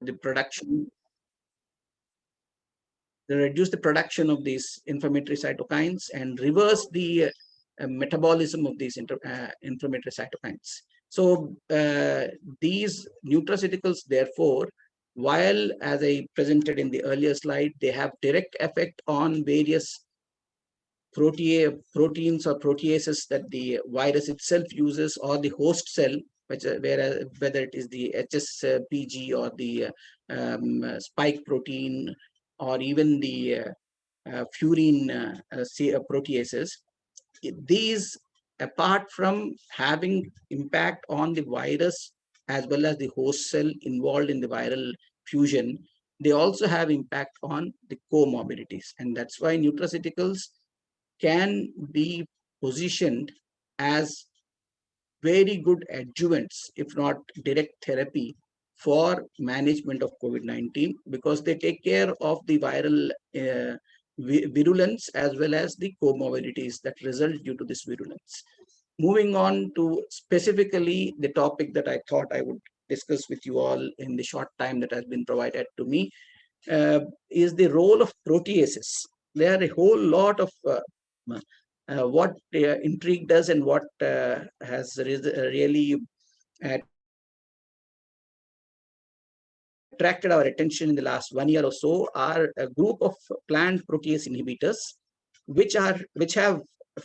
the production, they reduce the production of these inflammatory cytokines and reverse the metabolism of these inflammatory cytokines. So these nutraceuticals, therefore, while as I presented in the earlier slide, they have direct effect on various proteins or proteases that the virus itself uses, or the host cell, whether it is the HSPG or the spike protein, or even the furin proteases. These, apart from having impact on the virus as well as the host cell involved in the viral fusion, they also have impact on the comorbidities. And that's why nutraceuticals can be positioned as very good adjuvants, if not direct therapy, for management of COVID-19, because they take care of the viral virulence as well as the comorbidities that result due to this virulence. Moving on to specifically the topic that I thought I would discuss with you all in the short time that has been provided to me, is the role of proteases. There are a whole lot of what intrigued us and what has really attracted our attention in the last 1 year or so are a group of plant protease inhibitors, which have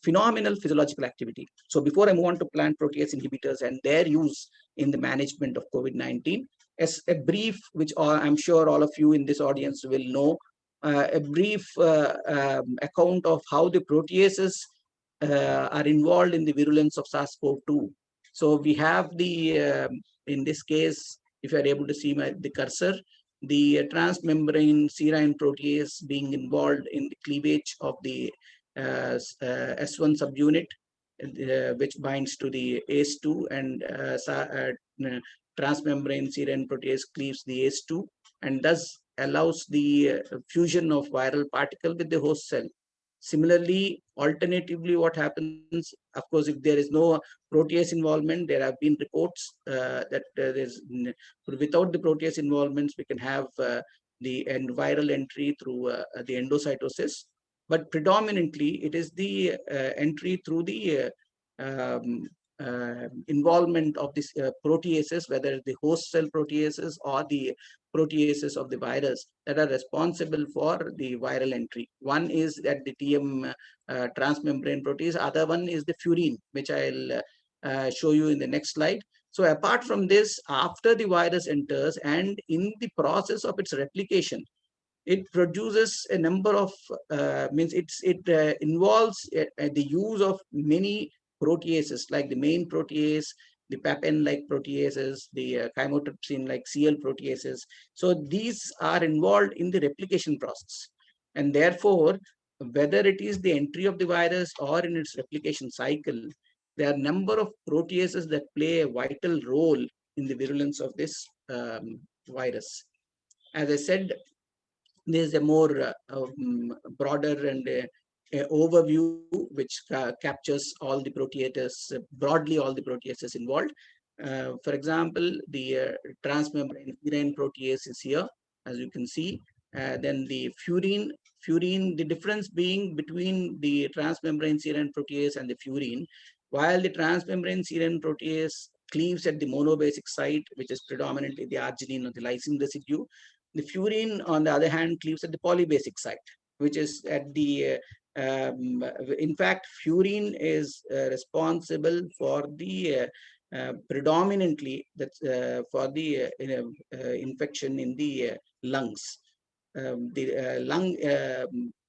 phenomenal physiological activity. So before I move on to plant protease inhibitors and their use in the management of COVID-19, as a brief, which I'm sure all of you in this audience will know, a brief account of how the proteases are involved in the virulence of SARS-CoV-2. So we have the, in this case, if you are able to see the cursor, the transmembrane serine protease being involved in the cleavage of the S1 subunit, which binds to the ACE2, and transmembrane serine protease cleaves the ACE2, and thus allows the fusion of viral particle with the host cell. Similarly, alternatively, what happens, of course, if there is no protease involvement, there have been reports that there's, without the protease involvements, we can have the viral entry through the endocytosis. But predominantly, it is the entry through the involvement of this proteases, whether the host cell proteases or the proteases of the virus, that are responsible for the viral entry. One is that the TM transmembrane protease, other one is the furin, which I'll show you in the next slide. So apart from this, after the virus enters and in the process of its replication, it produces a number of, it involves the use of many proteases, like the main protease, the papain-like proteases, the chymotrypsin-like CL proteases. So these are involved in the replication process. And therefore, whether it is the entry of the virus or in its replication cycle, there are a number of proteases that play a vital role in the virulence of this virus. As I said, there is a more broader and overview which captures all the proteases, broadly all the proteases involved. For example, the transmembrane serine protease is here, as you can see. Then the furin, the difference being between the transmembrane serine protease and the furin, while the transmembrane serine protease cleaves at the monobasic site, which is predominantly the arginine or the lysine residue, the furin, on the other hand, cleaves at the polybasic site, which is at the, in fact, furin is responsible for the predominantly for the infection in the lungs. The lung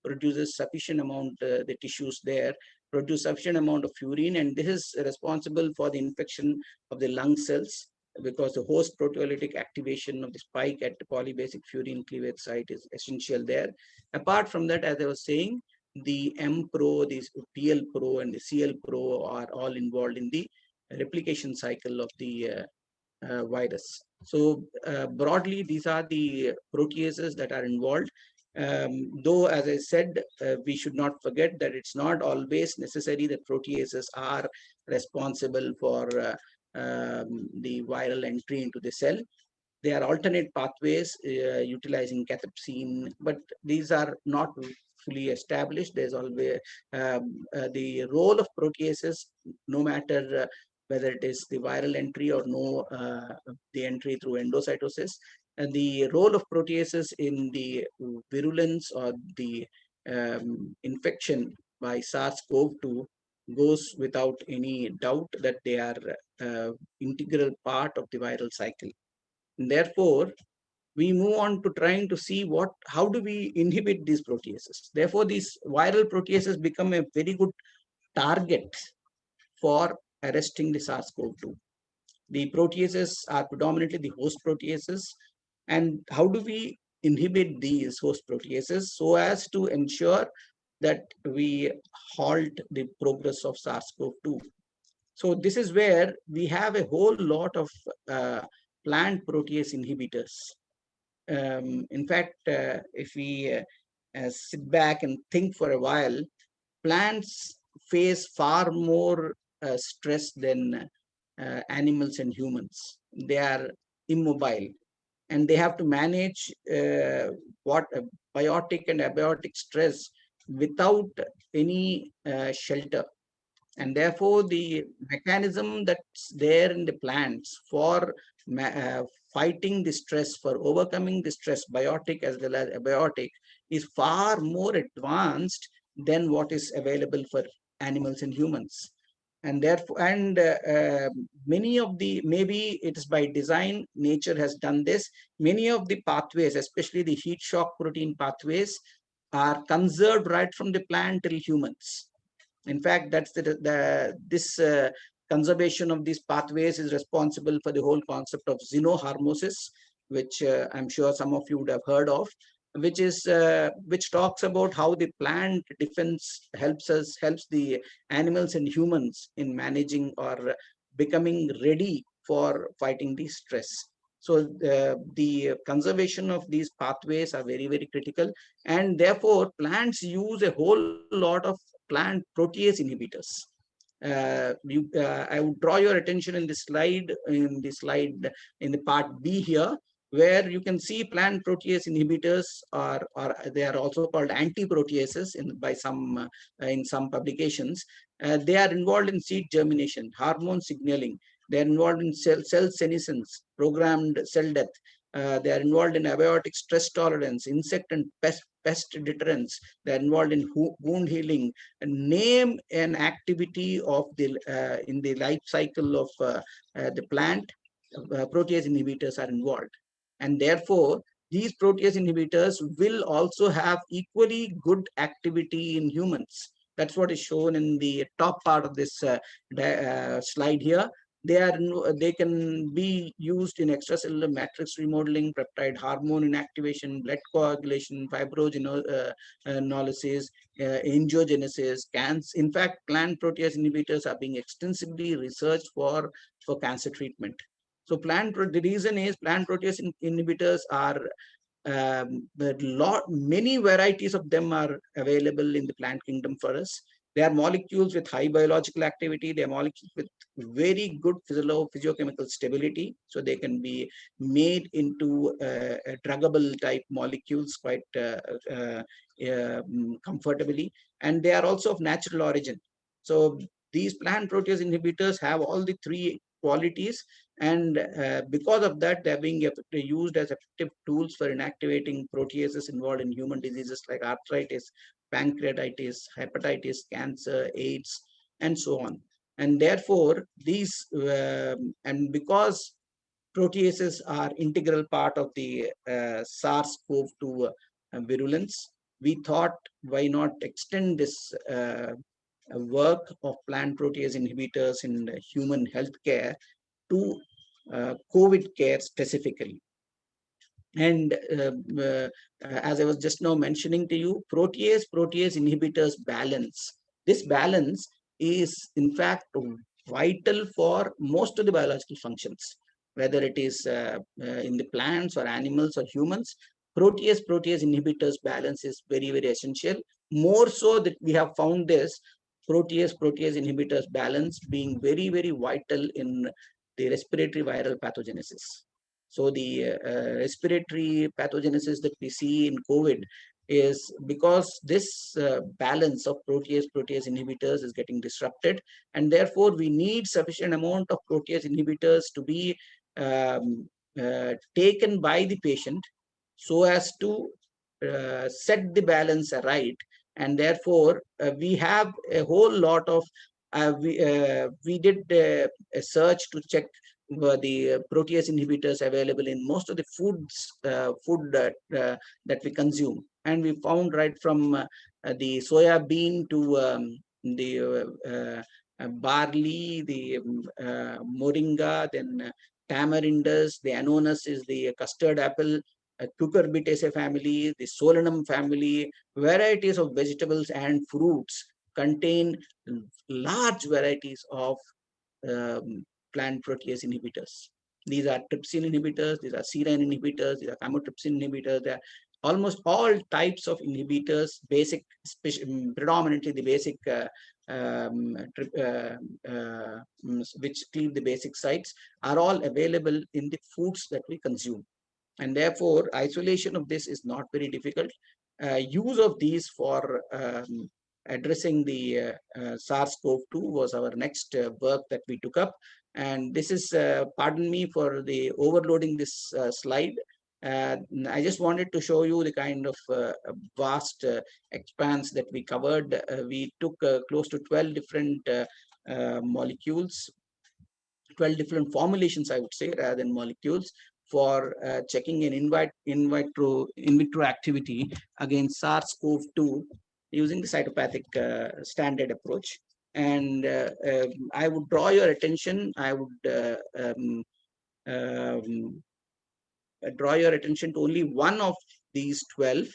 produces sufficient amount, the tissues there produce sufficient amount of furin, and this is responsible for the infection of the lung cells, because the host proteolytic activation of the spike at the polybasic furin cleavage site is essential there. Apart from that, as I was saying, the M-Pro, the PL-Pro, and the CL-Pro are all involved in the replication cycle of the virus. So broadly, these are the proteases that are involved. Though, as I said, we should not forget that it's not always necessary that proteases are responsible for the viral entry into the cell. They are alternate pathways utilizing cathepsin, but these are not fully established. There's always the role of proteases, no matter whether it is the viral entry or no, the entry through endocytosis. And the role of proteases in the virulence or the infection by SARS-CoV-2 goes without any doubt that they are integral part of the viral cycle. And therefore, we move on to trying to see how do we inhibit these proteases. Therefore, these viral proteases become a very good target for arresting the SARS-CoV-2. The proteases are predominantly the host proteases. And how do we inhibit these host proteases so as to ensure that we halt the progress of SARS-CoV-2? So this is where we have a whole lot of plant protease inhibitors. In fact, if we sit back and think for a while, plants face far more stress than animals and humans. They are immobile, and they have to manage what biotic and abiotic stress without any shelter. And therefore, the mechanism that's there in the plants for fighting the stress, for overcoming the stress, biotic as well as abiotic, is far more advanced than what is available for animals and humans. And therefore, many of the, maybe it is by design, nature has done this. Many of the pathways, especially the heat shock protein pathways, are conserved right from the plant till humans. In fact, that's this conservation of these pathways is responsible for the whole concept of xenoharmosis, which I'm sure some of you would have heard of, which talks about how the plant defense helps the animals and humans in managing or becoming ready for fighting the stress. So the conservation of these pathways are very, very critical, and therefore plants use a whole lot of plant protease inhibitors. I would draw your attention in the part B here, where you can see plant protease inhibitors are they are also called anti-proteases in some publications. They are involved in seed germination, hormone signaling. They are involved in cell senescence, programmed cell death. They are involved in abiotic stress tolerance, insect and pest deterrence. They are involved in wound healing. Name an activity of in the life cycle of the plant, protease inhibitors are involved. And therefore, these protease inhibitors will also have equally good activity in humans. That's what is shown in the top part of this slide here. They can be used in extracellular matrix remodeling, peptide hormone inactivation, blood coagulation, fibrogenolysis, angiogenesis, cancer. In fact, plant protease inhibitors are being extensively researched for cancer treatment. So the reason is plant protease inhibitors are many varieties of them are available in the plant kingdom for us. They are molecules with high biological activity. They are molecules with very good physiochemical stability. So they can be made into druggable type molecules quite comfortably. And they are also of natural origin. So these plant protease inhibitors have all the three qualities, and because of that, they're being used as effective tools for inactivating proteases involved in human diseases like arthritis, pancreatitis, hepatitis, cancer, AIDS, and so on. And therefore, and because proteases are integral part of the SARS-CoV-2 virulence, we thought, why not extend this work of plant protease inhibitors in human healthcare to COVID care specifically. And as I was just now mentioning to you, protease inhibitors balance. This balance is in fact vital for most of the biological functions, whether it is in the plants or animals or humans. Protease inhibitors balance is very, very essential. More so that we have found this protease inhibitors balance being very, very vital in the respiratory viral pathogenesis. So the respiratory pathogenesis that we see in COVID is because this balance of protease inhibitors is getting disrupted, and therefore we need sufficient amount of protease inhibitors to be taken by the patient so as to set the balance right. And therefore we have a whole lot of we did a search to check the protease inhibitors available in most of the food that we consume, and we found right from the soya bean to the barley, the moringa, then tamarindus, the anonas is the custard apple, cucurbitaceae family, the solanum family. Varieties of vegetables and fruits contain large varieties of plant protease inhibitors. These are trypsin inhibitors, these are serine inhibitors, these are chymotrypsin inhibitors. They are almost all types of inhibitors, predominantly the basic which cleave the basic sites, are all available in the foods that we consume. And therefore, isolation of this is not very difficult. Use of these for addressing the SARS-CoV-2 was our next work that we took up. And this is, pardon me for the overloading this slide. I just wanted to show you the kind of vast expanse that we covered. We took close to 12 different molecules, 12 different formulations, I would say, rather than molecules, for checking an in vitro activity against SARS-CoV-2 using the cytopathic standard approach. And I would draw your attention, draw your attention to only one of these 12.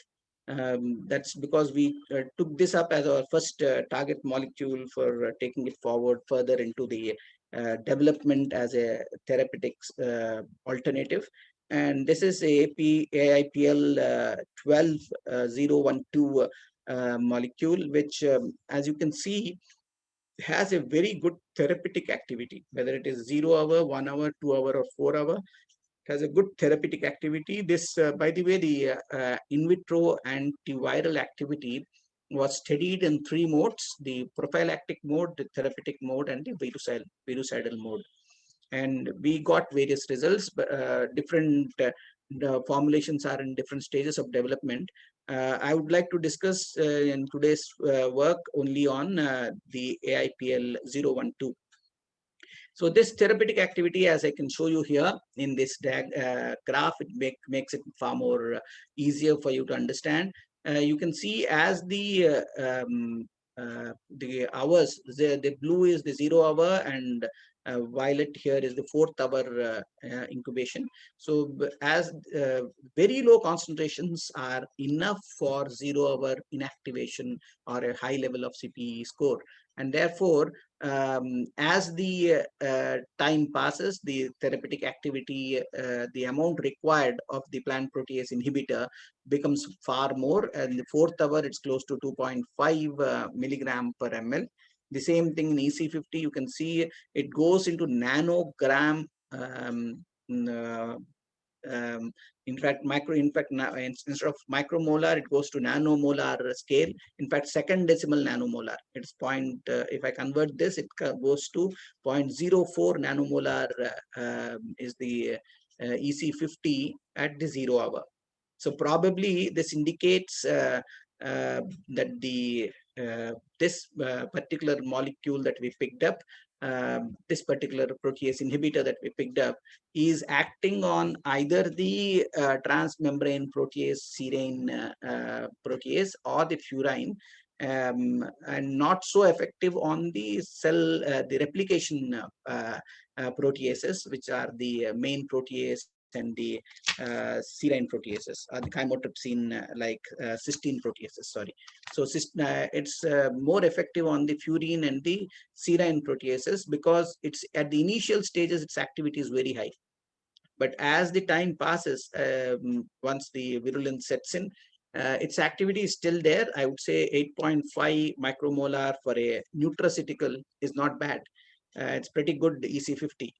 That's because we took this up as our first target molecule for taking it forward further into the development as a therapeutic alternative. And this is AIPL 12012 molecule, which, as you can see, has a very good therapeutic activity, whether it is 0 hour, 1 hour, 2 hour, or 4 hour. Has a good therapeutic activity. This, by the way, the in vitro antiviral activity was studied in 3 modes: the prophylactic mode, the therapeutic mode, and the virucidal mode. And we got various results. Different the formulations are in different stages of development. I would like to discuss in today's work only on the AIPL 012. So this therapeutic activity, as I can show you here in this graph, it makes it far more easier for you to understand. You can see as the hours, the blue is the 0 hour, and violet here is the 4th hour incubation. So as very low concentrations are enough for 0 hour inactivation or a high level of CPE score. And therefore, as the time passes, the therapeutic activity, the amount required of the plant protease inhibitor becomes far more. And the 4th hour, it's close to 2.5 milligram per ml. The same thing in EC50, you can see it goes into nanogram. In fact, instead of micromolar, it goes to nanomolar scale. In fact, second decimal nanomolar. It's if I convert this, it goes to 0.04 nanomolar is the EC50 at the 0 hour. So probably this indicates that the this particular molecule that we picked up, this particular protease inhibitor that we picked up, is acting on either the transmembrane protease, serine protease, or the furin, and not so effective on the cell, the replication proteases, which are the main protease and the serine proteases, or the chymotrypsin like cysteine proteases, sorry. So it's more effective on the furin and the serine proteases because it's at the initial stages, its activity is very high. But as the time passes, once the virulence sets in, its activity is still there. I would say 8.5 micromolar for a nutraceutical is not bad. It's pretty good EC50.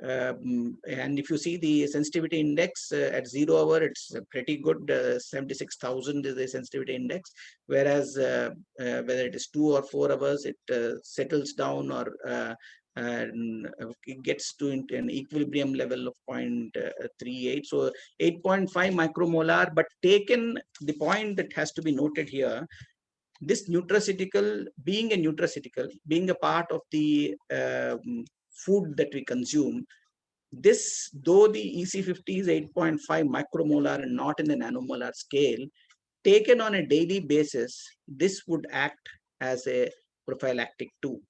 And if you see the sensitivity index at 0 hour, it's pretty good. 76,000 is the sensitivity index. Whereas whether it is 2 or 4 hours, it settles down or it gets to an equilibrium level of 0.38. So 8.5 micromolar, but taken, the point that has to be noted here, this nutraceutical, being a part of the food that we consume, this, though the EC50 is 8.5 micromolar and not in the nanomolar scale, taken on a daily basis, this would act as a prophylactic too.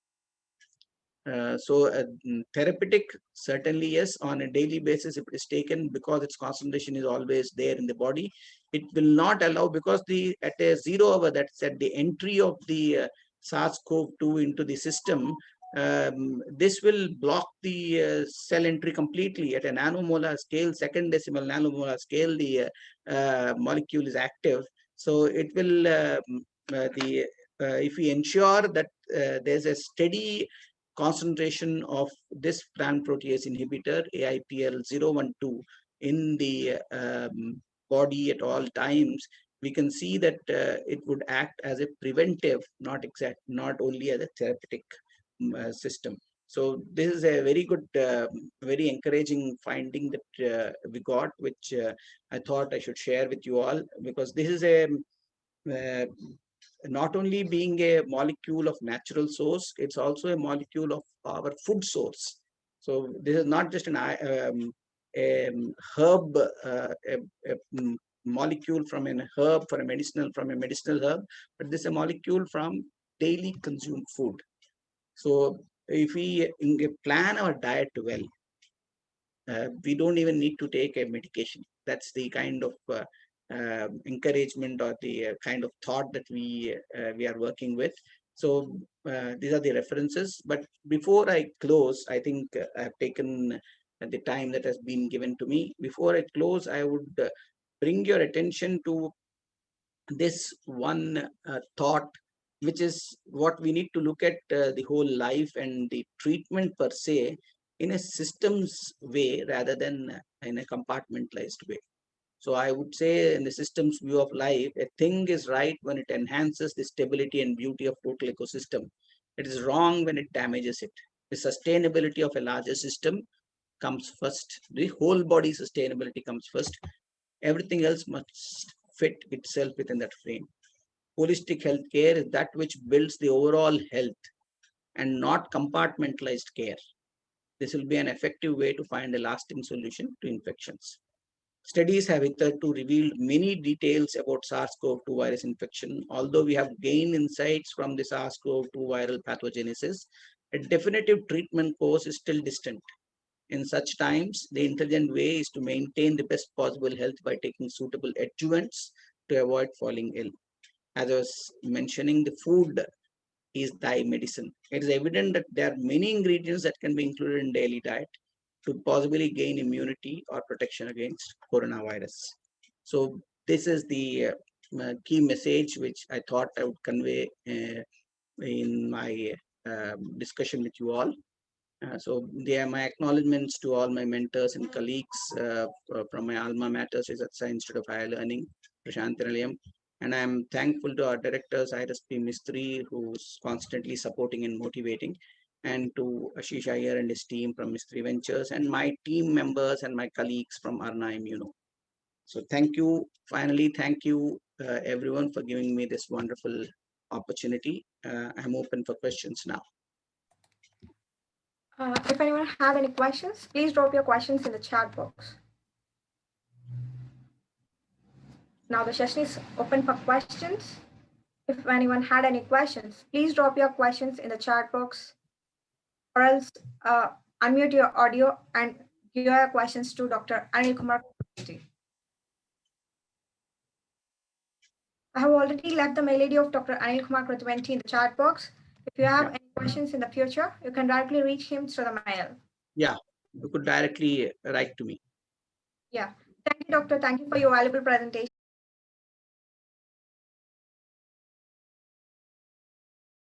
Therapeutic, certainly yes, on a daily basis, if it is taken, because its concentration is always there in the body, it will not allow, because at a 0 hour, that's at the entry of the SARS-CoV-2 into the system, this will block the cell entry completely. At a nanomolar scale, second decimal nanomolar scale, the molecule is active. So it will, if we ensure that there's a steady concentration of this plant protease inhibitor, AIPL012, in the body at all times, we can see that it would act as a preventive, not only as a therapeutic system. So this is a very good, very encouraging finding that we got, which I thought I should share with you all, because this is a not only being a molecule of natural source, it's also a molecule of our food source. So this is not just a herb, a molecule from a herb from a medicinal herb, but this is a molecule from daily consumed food. So if we plan our diet well, we don't even need to take a medication. That's the kind of encouragement or the kind of thought that we are working with. So these are the references. But before I close, I think I have taken the time that has been given to me. Before I close, I would bring your attention to this one thought, which is what we need to look at the whole life and the treatment per se in a systems way rather than in a compartmentalized way. So I would say, in the systems view of life, a thing is right when it enhances the stability and beauty of total ecosystem. It is wrong when it damages it. The sustainability of a larger system comes first. The whole body sustainability comes first. Everything else must fit itself within that frame. Holistic healthcare is that which builds the overall health and not compartmentalized care. This will be an effective way to find a lasting solution to infections. Studies have hitherto revealed many details about SARS-CoV-2 virus infection. Although we have gained insights from the SARS-CoV-2 viral pathogenesis, a definitive treatment course is still distant. In such times, the intelligent way is to maintain the best possible health by taking suitable adjuvants to avoid falling ill. As I was mentioning, the food is thy medicine. It is evident that there are many ingredients that can be included in daily diet to possibly gain immunity or protection against coronavirus. So this is the key message which I thought I would convey in my discussion with you all. So they are my acknowledgements to all my mentors and colleagues from my alma mater, Sri Institute of Higher Learning, Prashant Nilayam. And I am thankful to our director, Cyrus P. Mistry, who's constantly supporting and motivating, and to Ashish Iyer and his team from Mistry Ventures, and my team members and my colleagues from Arna Immuno. So thank you. Finally, thank you everyone for giving me this wonderful opportunity. I'm open for questions now. If anyone have any questions, please drop your questions in the chat box. Now the session is open for questions. If anyone had any questions, please drop your questions in the chat box, or else unmute your audio and give your questions to Dr. Anil Kumar. I have already left the mail ID of Dr. Anil Kumar Kratwenti in the chat box. If you have any questions in the future, you can directly reach him through the mail. Yeah, you could directly write to me. Yeah. Thank you, Doctor. Thank you for your valuable presentation.